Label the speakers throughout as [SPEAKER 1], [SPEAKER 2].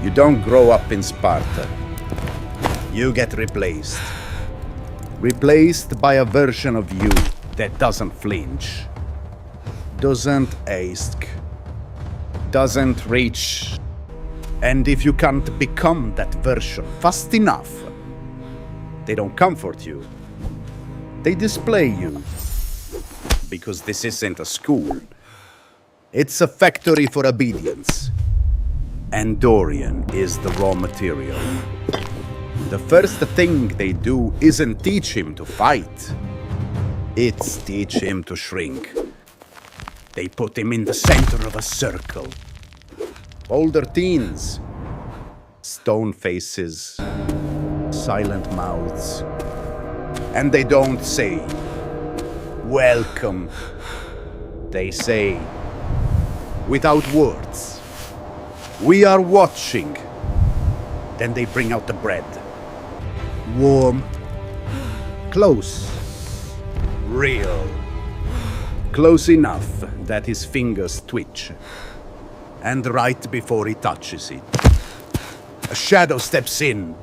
[SPEAKER 1] You don't grow up in Sparta. You get replaced. Replaced by a version of you that doesn't flinch, doesn't ask, doesn't reach. And if you can't become that version fast enough, they don't comfort you. They display you. Because this isn't a school. It's a factory for obedience. And Dorian is the raw material. The first thing they do isn't teach him to fight. It's teach him to shrink. They put him in the center of a circle. Older teens. Stone faces. Silent mouths. And they don't say, "Welcome." They say, without words, "We are watching." Then they bring out the bread. Warm, close, real. Close enough that his fingers twitch. And right before he touches it, a shadow steps in.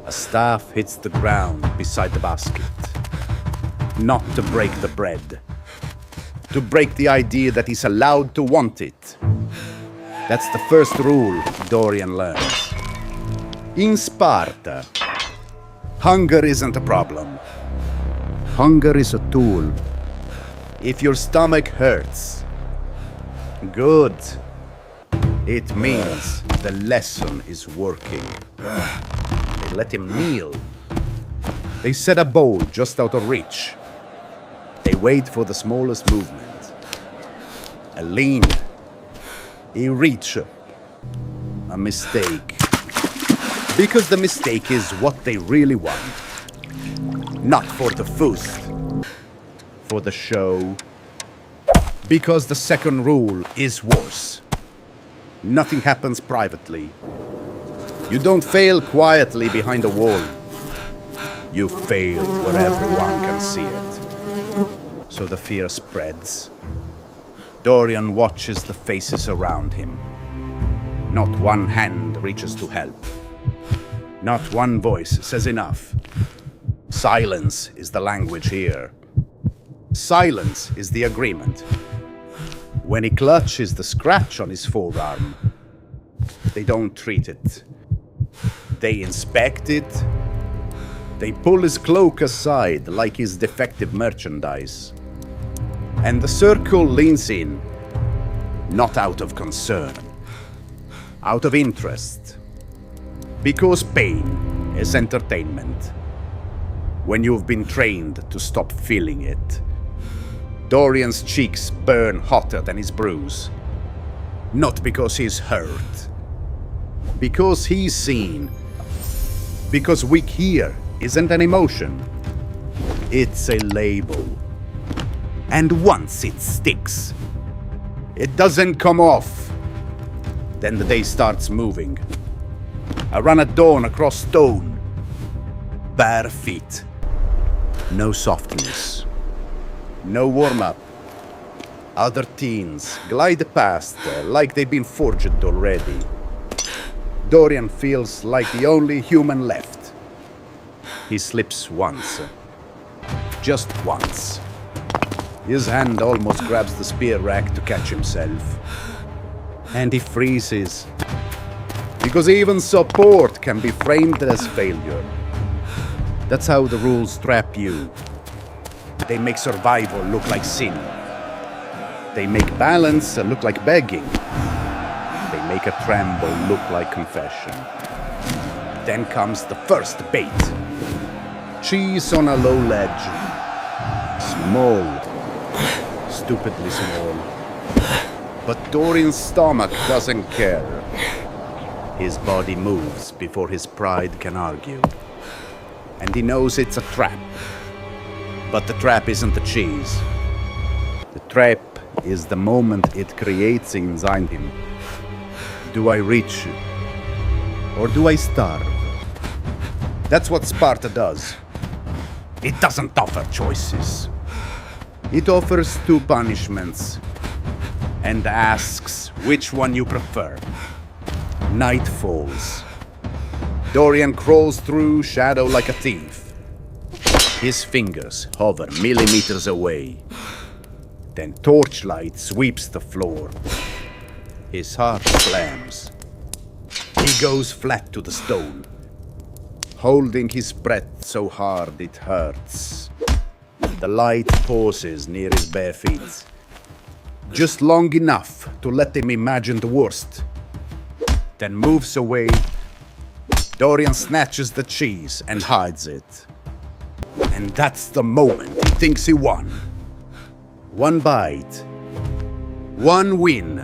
[SPEAKER 1] A staff hits the ground beside the basket. Not to break the bread. To break the idea that he's allowed to want it. That's the first rule Dorian learns. In Sparta, hunger isn't a problem. Hunger is a tool. If your stomach hurts, good. It means the lesson is working. They let him kneel. They set a bowl just out of reach. They wait for the smallest movement. A lean. A reach. A mistake. Because the mistake is what they really want. Not for the foost. For the show. Because the second rule is worse. Nothing happens privately. You don't fail quietly behind a wall. You fail where everyone can see it. So the fear spreads. Dorian watches the faces around him. Not one hand reaches to help. Not one voice says enough. Silence is the language here. Silence is the agreement. When he clutches the scratch on his forearm, they don't treat it. They inspect it. They pull his cloak aside like his defective merchandise. And the circle leans in, not out of concern, out of interest. Because pain is entertainment. When you've been trained to stop feeling it. Dorian's cheeks burn hotter than his bruise. Not because he's hurt. Because he's seen. Because weak here isn't an emotion. It's a label. And once it sticks, it doesn't come off. Then the day starts moving. I run at dawn across stone. Bare feet. No softness. No warm-up. Other teens glide past like they've been forged already. Dorian feels like the only human left. He slips once. Just once. His hand almost grabs the spear rack to catch himself. And he freezes. Because even support can be framed as failure. That's how the rules trap you. They make survival look like sin. They make balance look like begging. They make a tremble look like confession. Then comes the first bait. Cheese on a low ledge. Small. Stupidly small. But Dorian's stomach doesn't care. His body moves before his pride can argue. And he knows it's a trap. But the trap isn't the cheese. The trap is the moment it creates inside him. Do I reach you? Or do I starve? That's what Sparta does. It doesn't offer choices. It offers two punishments and asks which one you prefer. Night falls. Dorian crawls through shadow like a thief. His fingers hover millimeters away. Then torchlight sweeps the floor. His heart slams. He goes flat to the stone, holding his breath so hard it hurts. The light pauses near his bare feet, just long enough to let him imagine the worst. Then moves away. Dorian snatches the cheese and hides it. And that's the moment he thinks he won. One bite, one win.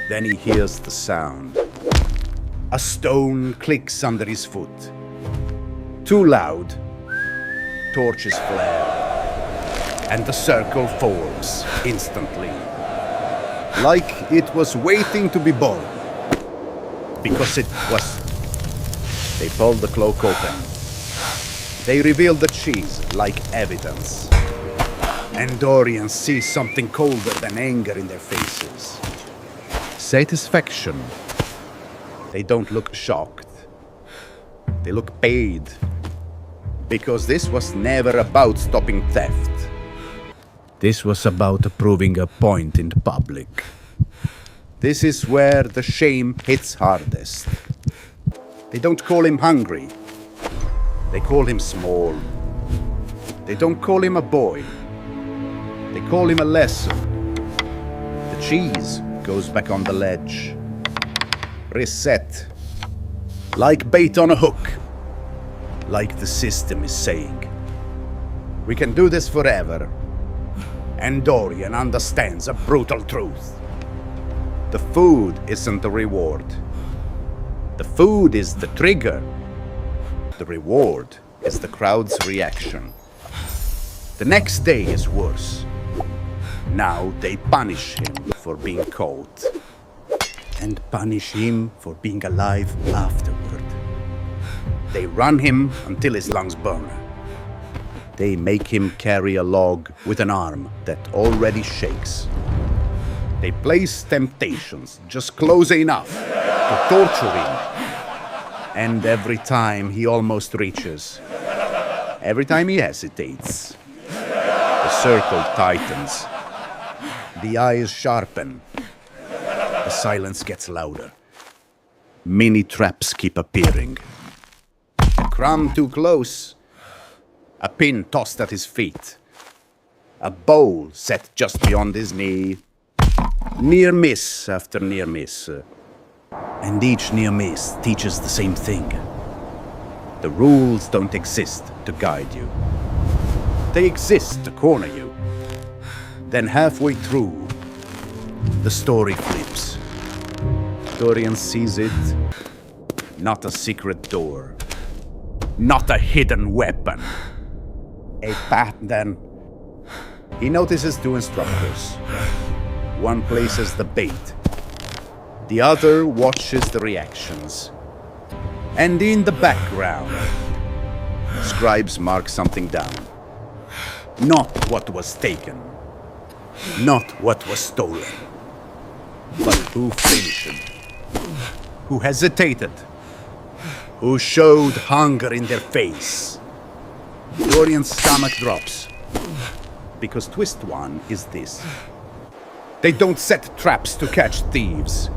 [SPEAKER 1] Then he hears the sound. A stone clicks under his foot. Too loud. Torches flare. And the circle falls instantly. Like it was waiting to be born. Because it was. They pull the cloak open. They reveal the cheese like evidence. And Dorian sees something colder than anger in their faces. Satisfaction. They don't look shocked. They look paid. Because this was never about stopping theft. This was about proving a point in public. This is where the shame hits hardest. They don't call him hungry. They call him small. They don't call him a boy. They call him a lesson. The cheese goes back on the ledge. Reset. Like bait on a hook. Like the system is saying. We can do this forever. And Dorian understands a brutal truth. The food isn't the reward. The food is the trigger. The reward is the crowd's reaction. The next day is worse. Now they punish him for being caught. And punish him for being alive afterward. They run him until his lungs burn. They make him carry a log with an arm that already shakes. They place temptations just close enough to torture him. And every time he almost reaches, every time he hesitates, the circle tightens. The eyes sharpen. The silence gets louder. Mini traps keep appearing. A crumb too close. A pin tossed at his feet. A bowl set just beyond his knee. Near miss after near miss. And each near miss teaches the same thing. The rules don't exist to guide you. They exist to corner you. Then halfway through, the story flips. Dorian sees it. Not a secret door. Not a hidden weapon. A pattern. He notices two instructors. One places the bait. The other watches the reactions. And in the background, scribes mark something down. Not what was taken. Not what was stolen. But who flinched. Who hesitated. Who showed hunger in their face. Dorian's stomach drops. Because twist one is this. They don't set traps to catch thieves.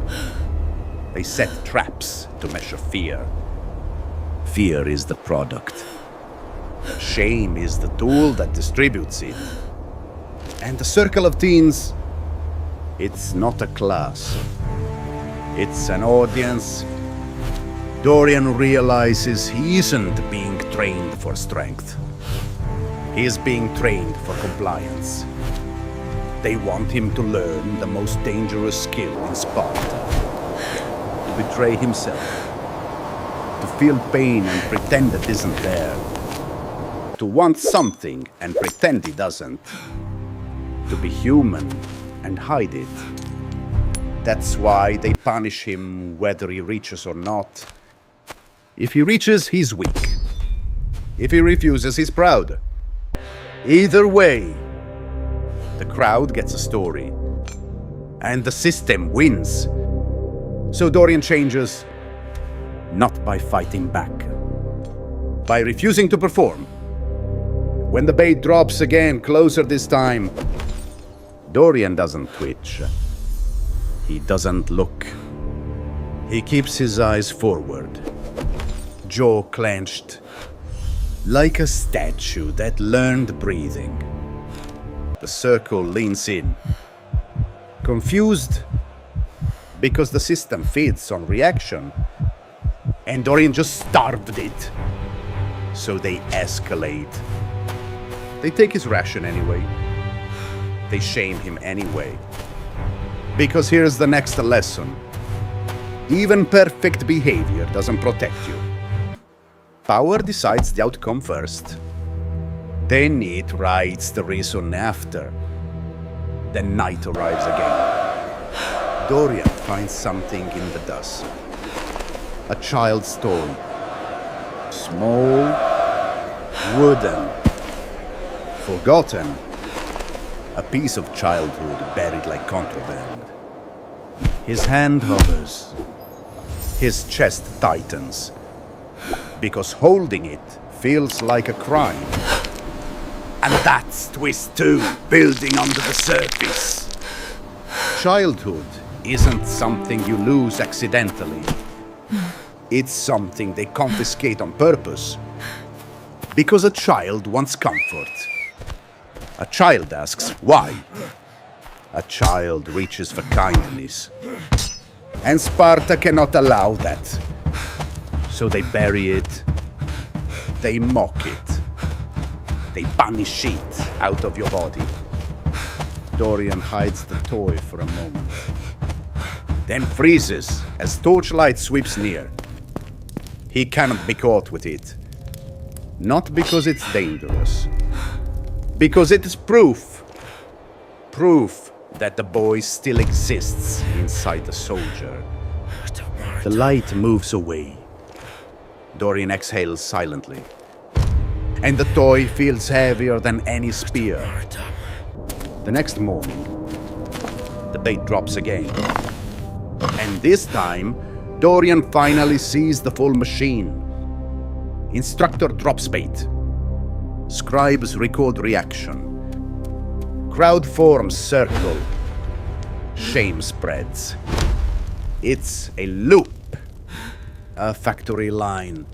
[SPEAKER 1] They set traps to measure fear. Fear is the product. Shame is the tool that distributes it. And the circle of teens, it's not a class. It's an audience. Dorian realizes he isn't being trained for strength. He is being trained for compliance. They want him to learn the most dangerous skill in Sparta. To betray himself. To feel pain and pretend it isn't there. To want something and pretend he doesn't. To be human and hide it. That's why they punish him whether he reaches or not. If he reaches, he's weak. If he refuses, he's proud. Either way, the crowd gets a story. And the system wins. So Dorian changes, not by fighting back, by refusing to perform. When the bait drops again, closer this time, Dorian doesn't twitch. He doesn't look. He keeps his eyes forward, jaw clenched, like a statue that learned breathing. The circle leans in, confused because the system feeds on reaction, and Dorian just starved it. So they escalate. They take his ration anyway. They shame him anyway. Because here's the next lesson. Even perfect behavior doesn't protect you. Power decides the outcome first. Then it writes the reason after. Then night arrives again. Dorian finds something in the dust. A child's toy. Small, wooden, forgotten. A piece of childhood buried like contraband. His hand hovers. His chest tightens. Because holding it feels like a crime. And that's twist 2, building under the surface. Childhood isn't something you lose accidentally. It's something they confiscate on purpose. Because a child wants comfort. A child asks why. A child reaches for kindness. And Sparta cannot allow that. So they bury it. They mock it. They banish it out of your body. Dorian hides the toy for a moment. Then freezes as torchlight sweeps near. He cannot be caught with it. Not because it's dangerous. Because it is proof. Proof that the boy still exists inside the soldier. The light moves away. Dorian exhales silently. And the toy feels heavier than any spear. The next morning, the bait drops again. And this time, Dorian finally sees the full machine. Instructor drops bait. Scribes record reaction. Crowd forms circle. Shame spreads. It's a loop. A factory line.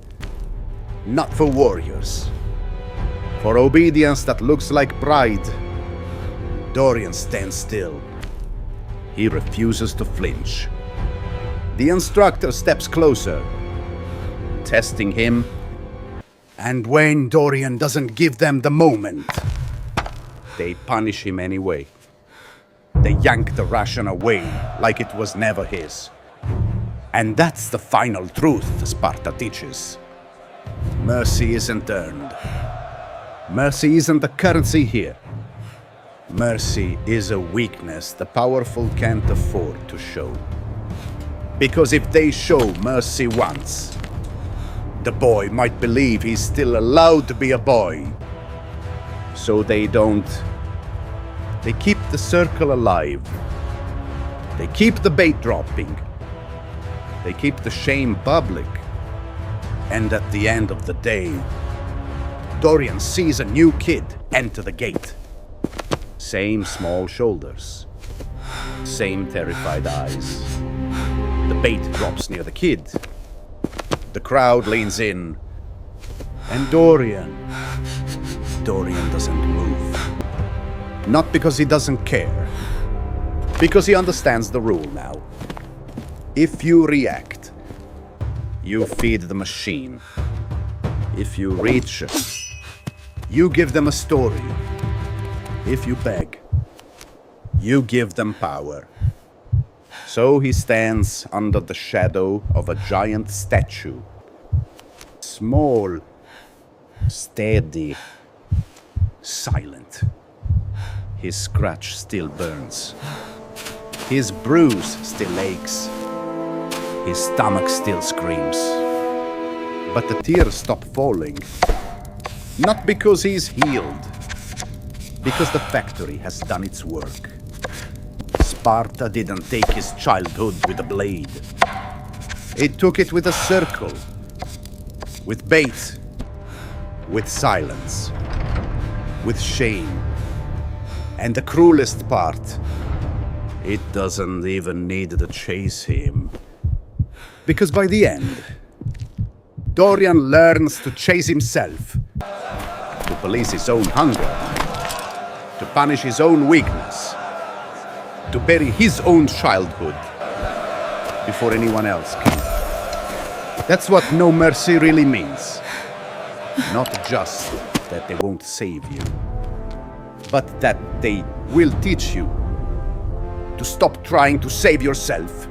[SPEAKER 1] Not for warriors. For obedience that looks like pride. Dorian stands still. He refuses to flinch. The instructor steps closer, testing him. And when Dorian doesn't give them the moment, they punish him anyway. They yank the ration away like it was never his. And that's the final truth Sparta teaches. Mercy isn't earned. Mercy isn't the currency here. Mercy is a weakness the powerful can't afford to show. Because if they show mercy once, the boy might believe he's still allowed to be a boy. So they don't. They keep the circle alive. They keep the bait dropping. They keep the shame public. And at the end of the day, Dorian sees a new kid enter the gate. Same small shoulders. Same terrified eyes. The bait drops near the kid. The crowd leans in. And Dorian doesn't move. Not because he doesn't care. Because he understands the rule now. If you react, you feed the machine. If you reach, you give them a story. If you beg, you give them power. So he stands under the shadow of a giant statue. Small, steady, silent. His scratch still burns. His bruise still aches. His stomach still screams. But the tears stop falling. Not because he's healed. Because the factory has done its work. Sparta didn't take his childhood with a blade. It took it with a circle, with bait, with silence, with shame. And the cruelest part, it doesn't even need to chase him. Because by the end, Dorian learns to chase himself, to police his own hunger, to punish his own weakness, to bury his own childhood before anyone else can. That's what no mercy really means. Not just that they won't save you, but that they will teach you to stop trying to save yourself